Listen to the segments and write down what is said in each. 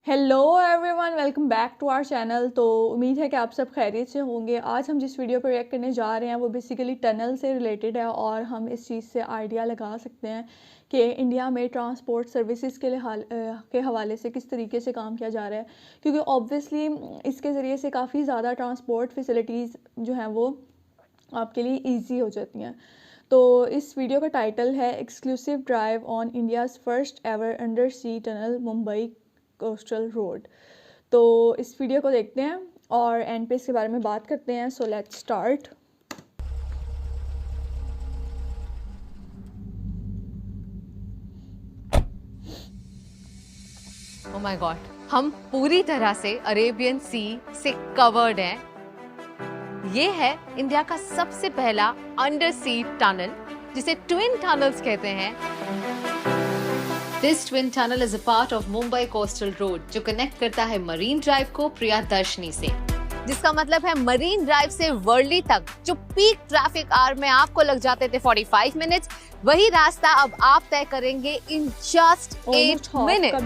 Hello everyone, welcome back to our channel. तो उम्मीद है कि आप सब खैरियत से होंगे। आज हम जिस वीडियो पर रिएक्ट करने जा रहे हैं वो बेसिकली टनल से रिलेटेड है और हम इस चीज़ से आइडिया लगा सकते हैं कि इंडिया में ट्रांसपोर्ट सर्विसेज के हवाले से किस तरीके से काम किया जा रहा है, क्योंकि ऑब्वियसली इसके ज़रिए से काफ़ी ज़्यादा ट्रांसपोर्ट फैसिलिटीज़ जो हैं वो आपके लिए ईजी हो जाती हैं। तो इस वीडियो का टाइटल है exclusive drive on India's first ever under sea tunnel Mumbai coastal road. तो इस वीडियो को देखते हैं और एंड पे इसके बारे में बात करते हैं। So let's start. Oh my God, हम पूरी तरह से अरेबियन सी से कवर्ड हैं। ये है इंडिया का सबसे पहला अंडर सी टनल जिसे ट्विन टनल्स कहते हैं। This twin tunnel is a part of Mumbai coastal road जो कनेक्ट करता है मरीन ड्राइव को प्रियदर्शनी से, जिसका मतलब है मरीन ड्राइव से वर्ली तक जो पीक ट्रैफिक आवर में आपको लग जाते थे 45 मिनट्स, वही रास्ता अब आप तय करेंगे इन जस्ट 8 मिनट्स।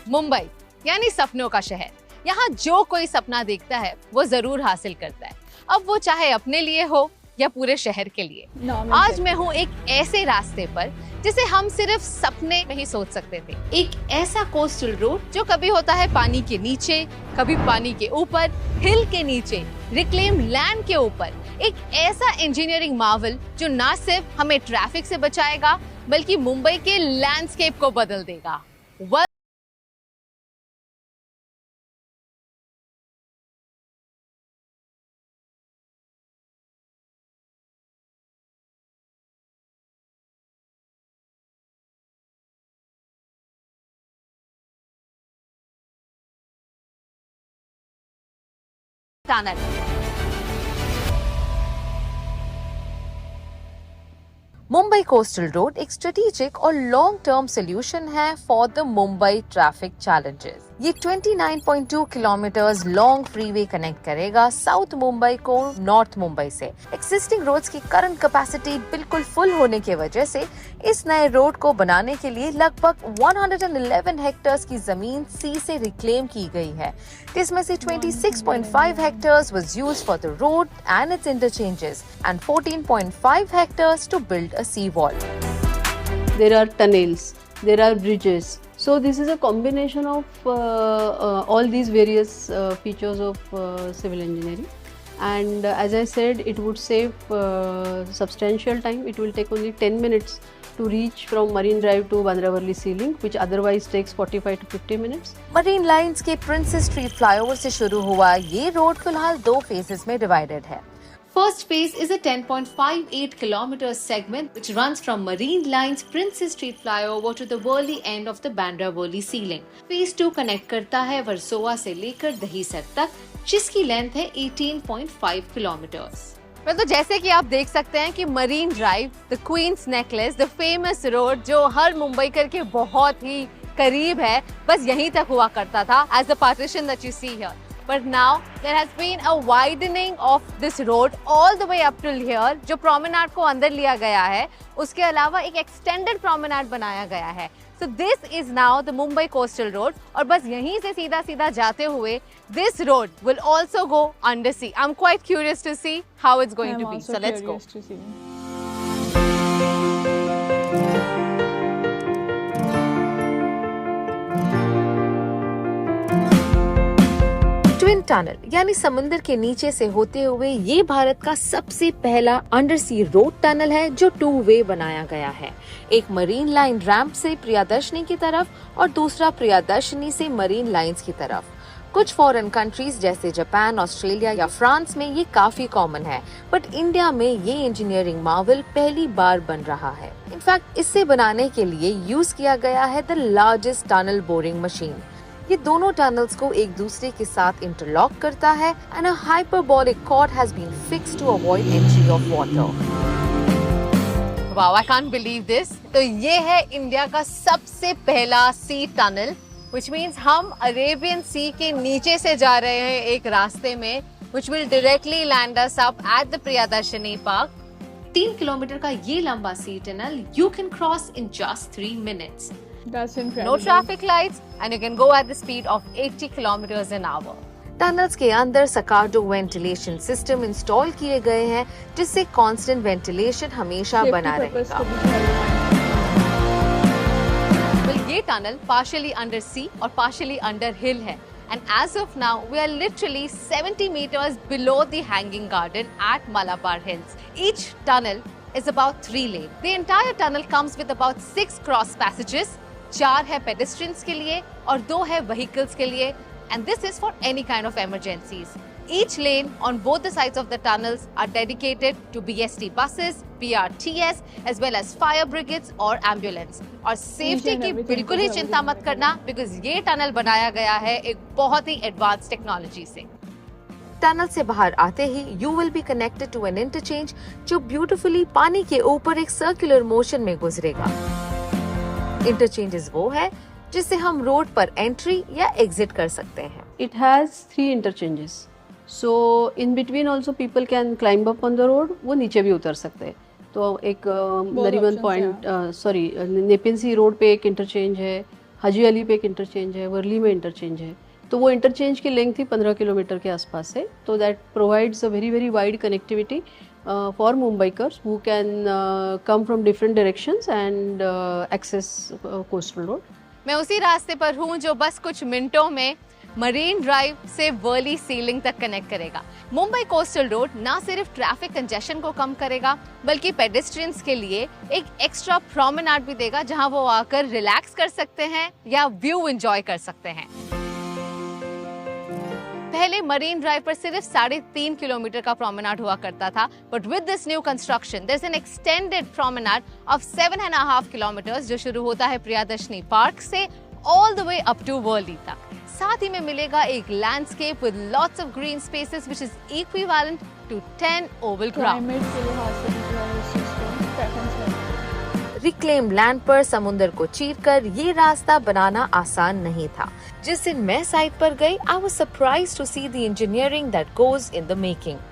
मुंबई यानी सपनों का शहर। यहाँ जो कोई सपना देखता है वो जरूर हासिल करता है, अब वो चाहे अपने लिए हो या पूरे शहर के लिए। आज मैं हूँ एक ऐसे रास्ते पर जिसे हम सिर्फ सपने में ही सोच सकते थे। एक ऐसा कोस्टल रोड जो कभी होता है पानी के नीचे, कभी पानी के ऊपर, हिल के नीचे, रिक्लेम लैंड के ऊपर। एक ऐसा इंजीनियरिंग मार्वल जो ना सिर्फ हमें ट्रैफिक से बचाएगा बल्कि मुंबई के लैंडस्केप को बदल देगा। टनल मुंबई कोस्टल रोड एक स्ट्रेटेजिक और लॉन्ग टर्म सोल्यूशन है for the Mumbai traffic challenges. ये 29.2 किलोमीटर्स लॉन्ग फ्रीवे कनेक्ट करेगा साउथ मुंबई को नॉर्थ मुंबई से। एक्सिस्टिंग रोड्स की करंट कैपेसिटी बिल्कुल फुल होने की वजह से इस नए रोड को बनाने के लिए लगभग 111 हेक्टेयर्स की जमीन सी से रिक्लेम की गई है, जिसमें से 26.5 hectares was used for the road and its interchanges and 14.5 hectares to build a sea wall. There are tunnels, there are bridges. So this is a combination of all these various features of civil engineering. And as I said, it would save substantial time. It will take only 10 minutes to reach from Marine Drive to Bandra Worli Sea Link, which otherwise takes 45 to 50 minutes. Marine lines के princess street flyover से शुरू हुआ ये road फिलहाल 2 phases में divided है। First phase is a 10.58 kilometer segment which runs from Marine Line's Princess Street flyover to the Worli end of the Bandra Worli Sea Link. Phase 2 connect करता है वर्सोवा से लेकर दहीसर तक, जिसकी लेंथ है 18.5 किलोमीटर्स। तो जैसे कि आप देख सकते हैं कि marine drive, the queen's necklace, the famous road जो हर मुंबईकर के बहुत ही करीब है, बस यहीं तक हुआ करता था as the partition that you see here. But now there has been a widening of this road all the way up till here, जो promenade को अंदर लिया गया है। उसके अलावा एक extended promenade बनाया गया है। So this is now the Mumbai Coastal Road और बस यहीं से सीधा सीधा जाते हुए this road will also go under sea. I'm quite curious to see how it's going to be. So let's go. Twin tunnel यानी समुद्र के नीचे से होते हुए ये भारत का सबसे पहला अंडर सी रोड टनल है जो 2 वे बनाया गया है। एक मरीन लाइन रैंप से प्रियदर्शनी की तरफ और दूसरा प्रियदर्शनी से मरीन लाइंस की तरफ। कुछ फॉरेन कंट्रीज जैसे जापान, ऑस्ट्रेलिया या फ्रांस में ये काफी कॉमन है, बट इंडिया में ये इंजीनियरिंग मार्वल पहली बार बन रहा है। इनफैक्ट इसे बनाने के लिए यूज किया गया है the largest tunnel boring machine. ये दोनों टनल्स को एक दूसरे के साथ इंटरलॉक करता है and a hyperbolic cord has been fixed to avoid entry of water. Wow, I can't believe this. तो ये है इंडिया का सबसे पहला सी टनल, व्हिच मींस हम अरेबियन सी के नीचे से जा रहे हैं एक रास्ते में, which will directly land us up at the Priyadarshini park. 15 kilometre का ये लंबा sea tunnel you can cross in just 3 minutes. That's incredible. No traffic lights and you can go at the speed of 80 kilometers an hour. Tunnels के अंदर सकार्डो ventilation system install किए गए हैं जिससे constant ventilation हमेशा बना रहेगा। ये टनल partially under sea और partially under hill है and as of now we are literally 70 meters below the hanging garden at Malabar Hills. Each tunnel is about 3 lane. The entire tunnel comes with about 6 cross passages. 4 है pedestrians के लिए और 2 है vehicles के लिए and this is for any kind of emergencies. Each lane on both the sides of the tunnels are dedicated to BST buses, PRTS as well as fire brigades और ambulance. और safety की बिल्कुल ही चिंता मत करना because ये tunnel बनाया गया है एक बहुत ही एडवांस टेक्नोलॉजी से। टनल से बाहर आते ही you will be connected to an interchange जो ब्यूटीफुली पानी के ऊपर एक सर्कुलर मोशन में गुजरेगा। इंटरचेंजेस वो है जिससे हम रोड पर एंट्री या एग्जिट कर सकते हैं। It has 3 interchanges. So in between also people can climb up on the road. वो नीचे भी उतर सकते हैं। तो एक नरीमन पॉइंट नेपियन सी रोड पे एक इंटरचेंज है, हाजी अली पे एक इंटरचेंज है, वर्ली में इंटरचेंज है। तो वो इंटरचेंज की लेंथ ही 15 किलोमीटर के आसपास है। तो that provides a very wide connectivity for Mumbaikars who can come from different directions and access coastal road. मैं उसी रास्ते पर हूँ जो बस कुछ मिनटों में मरीन ड्राइव से वर्ली सीलिंग तक कनेक्ट करेगा। मुंबई कोस्टल रोड ना सिर्फ ट्रैफिक कंजेशन को कम करेगा बल्कि पेडेस्ट्रियंस के लिए एक एक्स्ट्रा प्रोमेनाड भी देगा जहां वो आकर रिलैक्स कर सकते हैं या व्यू एंजॉय कर सकते हैं। पहले मरीन ड्राइव पर सिर्फ 3.5 किलोमीटर का प्रोमेनाड हुआ करता था but with this new construction there is an extended promenade of 7.5 kilometres जो शुरू होता है प्रियदर्शनी पार्क से all the way up to Worli तक। साथ ही में मिलेगा एक landscape with lots of green spaces which is equivalent to 10 oval ground. Reclaim land पर समुंदर को चीरकर ये रास्ता बनाना आसान नहीं था। जिस दिन मैं साइट पर गई, I was surprised to see the engineering that goes in the making.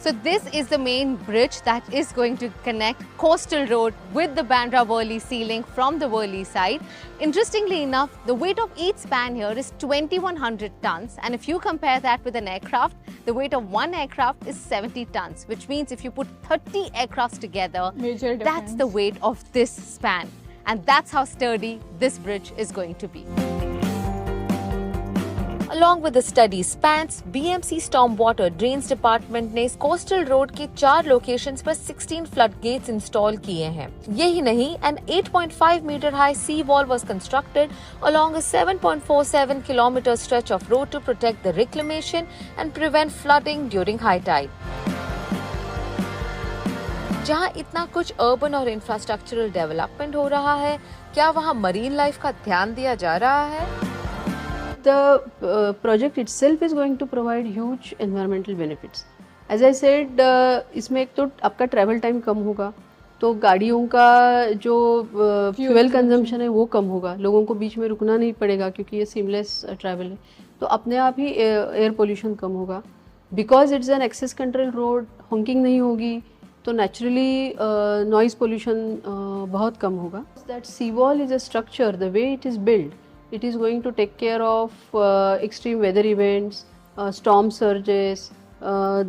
So this is the main bridge that is going to connect Coastal Road with the Bandra Worli ceiling from the Worli side. Interestingly enough, the weight of each span here is 2100 tons and if you compare that with an aircraft, the weight of one aircraft is 70 tons, which means if you put 30 aircrafts together, that's the weight of this span. And that's how sturdy this bridge is going to be. Along with the study spans, BMC Stormwater Drains Department ने Coastal Road के 4 locations पर 16 flood gates install किए हैं। यही नहीं, an 8.5 meter high sea wall was constructed along a 7.47 kilometer stretch of road to protect the reclamation and prevent flooding during high tide. जहां इतना कुछ अर्बन और इंफ्रास्ट्रक्चरल डेवलपमेंट हो रहा है, क्या वहां मरीन लाइफ का ध्यान दिया जा रहा है? The project itself is going to provide huge environmental benefits. As I said, इसमें एक तो आपका ट्रैवल टाइम कम होगा, तो गाड़ियों का जो फ्यूल कंजम्पशन है वो कम होगा, लोगों को बीच में रुकना नहीं पड़ेगा क्योंकि ये सीमलेस ट्रैवल है, तो अपने आप ही एयर पोल्यूशन कम होगा। Because it's an access control road, honking नहीं होगी, तो नेचुरली नॉइज पोल्यूशन बहुत कम होगा। That sea wall is a structure, the way it is build, it is going to take care of extreme weather events, storm surges,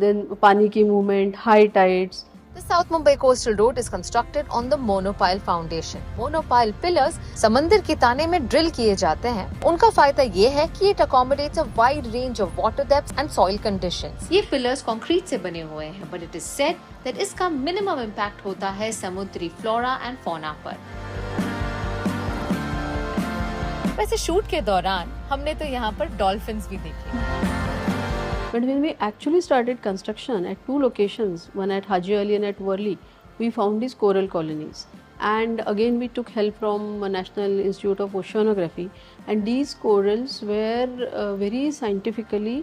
then pani ki movement, high tides. The South Mumbai Coastal Road is constructed on the monopile foundation. Monopile pillars समंदर के ताने में drill किए जाते हैं। उनका फायदा ये है कि it accommodates a wide range of water depths and soil conditions. ये पिलर्स कंक्रीट से बने हुए हैं, but it is said that इसका मिनिमम इम्पैक्ट होता है समुद्री फ्लोरा एंड फौना पर। वैसे शूट के दौरान हमने तो यहाँ पर डॉल्फिन्स भी देखे। But when we actually started construction at 2 locations, one at Haji Ali and at Worli, we found these coral colonies. And again we took help from National Institute of Oceanography, and these corals were very scientifically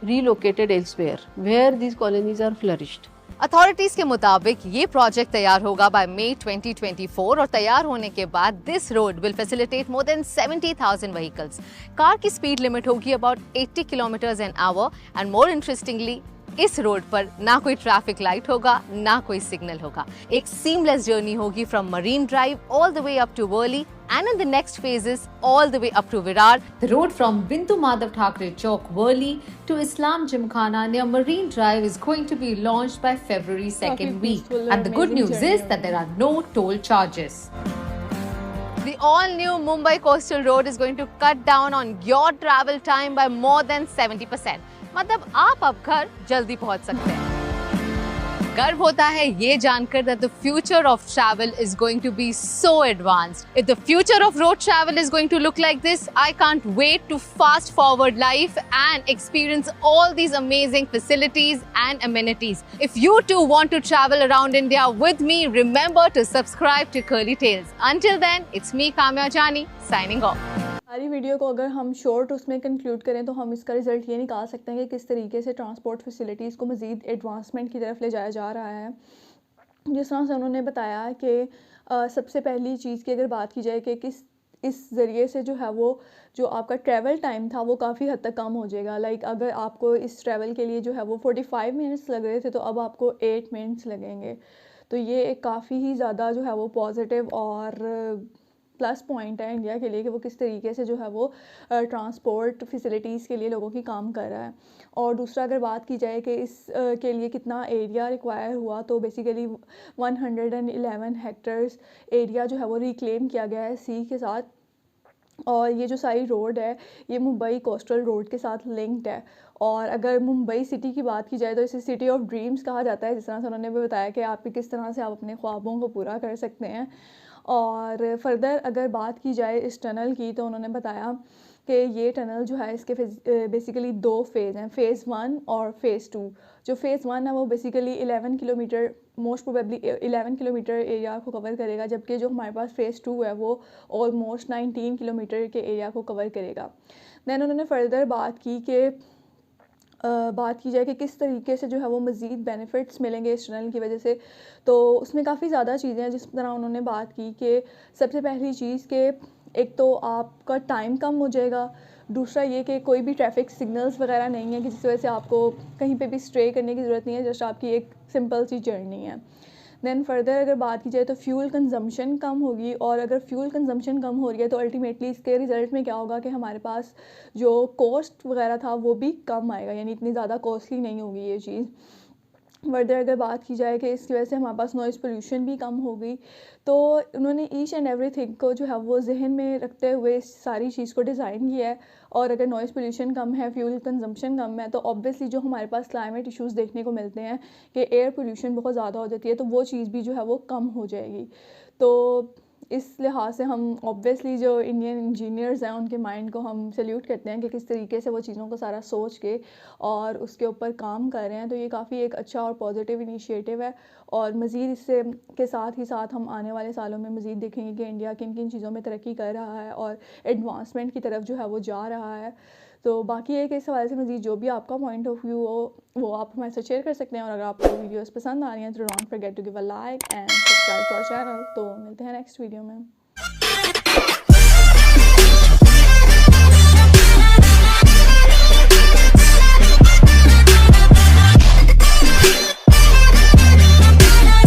relocated elsewhere where these colonies are flourished. Authorities के मुताबिक ये project तैयार होगा bye मई 2024 और तैयार होने के बाद this road will facilitate more than 70,000 vehicles. Car की स्पीड लिमिट होगी about 80 kilometres an hour and more interestingly इस रोड पर ना कोई ट्रैफिक लाइट होगा, ना कोई सिग्नल होगा। एक सीमलेस जर्नी होगी from marine drive all the way up to Worli and in the next phases all the way up to Virar. The road from Bintu Madhav Thackeray Chowk, Worli to Islam Gymkhana near Marine Drive is going to be launched by February 2nd week. And the good news is that there are no toll charges. The all-new Mumbai Coastal Road is going to cut down on your travel time by more than 70%. मतलब आप अब घर जल्दी पहुंच सकते हैं। गर्व होता है ये जानकर that the future of travel is going to be so advanced. If the future of road travel is going to look like this, I can't wait to fast forward life and experience all these amazing facilities and amenities. If you too want to travel around India with me, remember to subscribe to Curly Tales. Until then, it's me Kamya Jani signing off. सारी video को अगर हम short उसमें conclude करें तो हम इसका result ये निकाल सकते हैं कि किस तरीके से ट्रांसपोर्ट फैसिलिटीज़ को मज़ीद एडवांसमेंट की तरफ ले जाया जा रहा है। जिस तरह से उन्होंने बताया कि सबसे पहली चीज़ की अगर बात की जाए कि किस इस ज़रिए से जो है वो जो आपका ट्रैवल टाइम था वो काफ़ी हद तक कम हो जाएगा। लाइक अगर आपको इस ट्रैवल के लिए जो है वो 45 मिनट्स लग रहे थे तो अब आपको 8 मिनट्स लगेंगे। तो ये एक काफ़ी ही ज़्यादा जो है वो पॉजिटिव और प्लस पॉइंट है इंडिया के लिए कि वो किस तरीके से जो है वो ट्रांसपोर्ट फैसिलिटीज़ के लिए लोगों की काम कर रहा है। और दूसरा अगर बात की जाए कि इस के लिए कितना एरिया रिक्वायर हुआ तो बेसिकली 111 हेक्टर्स एरिया जो है वो रिक्लेम किया गया है सी के साथ। और ये जो सारी रोड है ये मुंबई कोस्टल रोड के साथ लिंक्ड है। और अगर मुंबई सिटी की बात की जाए तो इसे सिटी ऑफ ड्रीम्स कहा जाता है, जिस तरह से उन्होंने भी बताया कि आप किस तरह से आप अपने ख्वाबों को पूरा कर सकते हैं। और फर्दर अगर बात की जाए इस टनल की तो उन्होंने बताया कि ये टनल जो है इसके बेसिकली 2 फेज़ हैं, फ़ेज़ 1 और फ़ेज़ 2। जो फ़ेज़ 1 है वो basically 11 kilometre most probably 11 kilometre area को कवर करेगा, जबकि जो हमारे पास फ़ेज़ 2 है वो ऑलमोस्ट 19 किलोमीटर के एरिया को कवर करेगा। दैन उन्होंने फर्दर बात की कि बात की जाए कि किस तरीके से जो है वो मज़ीद बेनिफिट्स मिलेंगे इस टनल की वजह से, तो उसमें काफ़ी ज़्यादा चीज़ें हैं। जिस तरह उन्होंने बात की कि सबसे पहली चीज़ कि एक तो आपका टाइम कम हो जाएगा, दूसरा ये कि कोई भी ट्रैफिक सिग्नल्स वगैरह नहीं है कि जिस वजह से आपको कहीं पे भी स्टे करने की ज़रूरत नहीं है, जस्ट आपकी एक सिंपल सी जर्नी है। दैन फर्दर अगर बात की जाए तो फ्यूल कंजम्पशन कम होगी, और अगर फ्यूल कंजम्पशन कम हो रही है तो अल्टीमेटली इसके रिज़ल्ट में क्या होगा कि हमारे पास जो कॉस्ट वगैरह था वो भी कम आएगा, यानी इतनी ज़्यादा कॉस्टली नहीं होगी ये चीज़। फर्दर अगर बात की जाए कि इसकी वजह से हमारे पास नॉइज़ पोल्यूशन भी कम होगी, तो उन्होंने ईच एंड एवरीथिंग को जो है वो जहन में रखते हुए इस सारी चीज़ को डिज़ाइन किया है। और अगर नॉइज़ पोल्यूशन कम है, फ्यूल कंजम्पशन कम है, तो ऑब्वियसली जो हमारे पास क्लाइमेट इश्यूज़ देखने को मिलते हैं कि एयर पोल्यूशन बहुत ज़्यादा हो जाती है, तो वो चीज़ भी जो है वो कम हो जाएगी। तो इस लिहाज से हम ऑब्वियसली जो इंडियन इंजीनियर्स हैं उनके माइंड को हम सल्यूट करते हैं कि किस तरीके से वो चीज़ों को सारा सोच के और उसके ऊपर काम कर रहे हैं। तो ये काफ़ी एक अच्छा और पॉजिटिव इनिशिएटिव है। और मज़ीद इससे के साथ ही साथ हम आने वाले सालों में मज़ीद देखेंगे कि इंडिया किन किन चीज़ों में तरक्की कर रहा है और एडवांसमेंट की तरफ जो है वो जा रहा है। तो बाकी है कि इस हवाले से मज़ीद जो भी आपका पॉइंट ऑफ व्यू हो वो आप हमारे साथ शेयर कर सकते हैं। और अगर आपको वीडियोस पसंद आ रही हैं तो don't forget to give a like and subscribe to our channel. तो मिलते हैं नेक्स्ट वीडियो में।